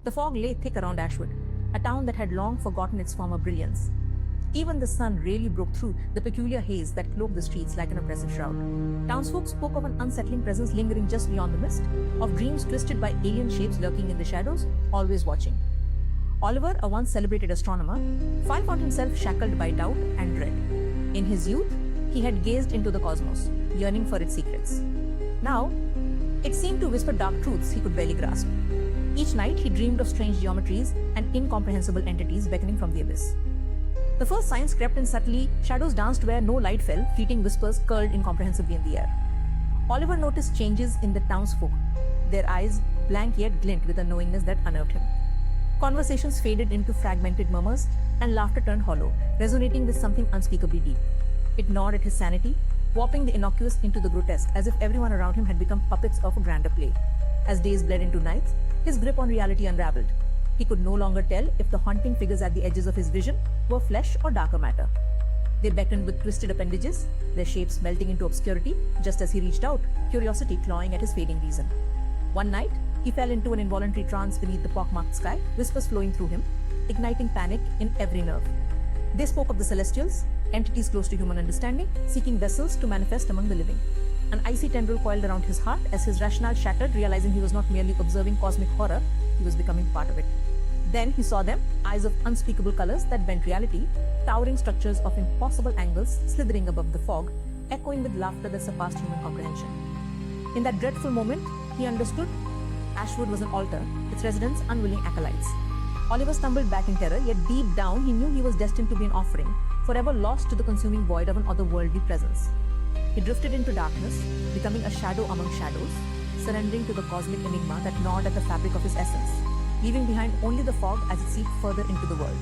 The fog lay thick around Ashwood, a town that had long forgotten its former brilliance. Even the sun rarely broke through the peculiar haze that cloaked the streets like an oppressive shroud. Townsfolk spoke of an unsettling presence lingering just beyond the mist, of dreams twisted by alien shapes lurking in the shadows, always watching. Oliver, a once celebrated astronomer, found himself shackled by doubt and dread. In his youth, he had gazed into the cosmos, yearning for its secrets. Now, it seemed to whisper dark truths he could barely grasp. Each night, he dreamed of strange geometries and incomprehensible entities beckoning from the abyss. The first signs crept in subtly, shadows danced where no light fell, fleeting whispers curled incomprehensibly in the air. Oliver noticed changes in the townsfolk, their eyes blank yet glint with a knowingness that unnerved him. Conversations faded into fragmented murmurs, and laughter turned hollow, resonating with something unspeakably deep. It gnawed at his sanity, warping the innocuous into the grotesque, as if everyone around him had become puppets of a grander play. As days bled into nights, his grip on reality unraveled. He could no longer tell if the haunting figures at the edges of his vision were flesh or darker matter. They beckoned with twisted appendages, their shapes melting into obscurity just as he reached out, curiosity clawing at his fading reason. One night, he fell into an involuntary trance beneath the pockmarked sky, whispers flowing through him, igniting panic in every nerve. They spoke of the celestials, entities close to human understanding, seeking vessels to manifest among the living. An icy tendril coiled around his heart as his rationale shattered, realizing he was not merely observing cosmic horror, he was becoming part of it. Then he saw them, eyes of unspeakable colors that bent reality, towering structures of impossible angles slithering above the fog, echoing with laughter that surpassed human comprehension. In that dreadful moment, he understood Ashwood was an altar, its residents unwilling acolytes. Oliver stumbled back in terror, yet deep down he knew he was destined to be an offering, forever lost to the consuming void of an otherworldly presence. He drifted into darkness, becoming a shadow among shadows, surrendering to the cosmic enigma that gnawed at the fabric of his essence, leaving behind only the fog as it seeped further into the world.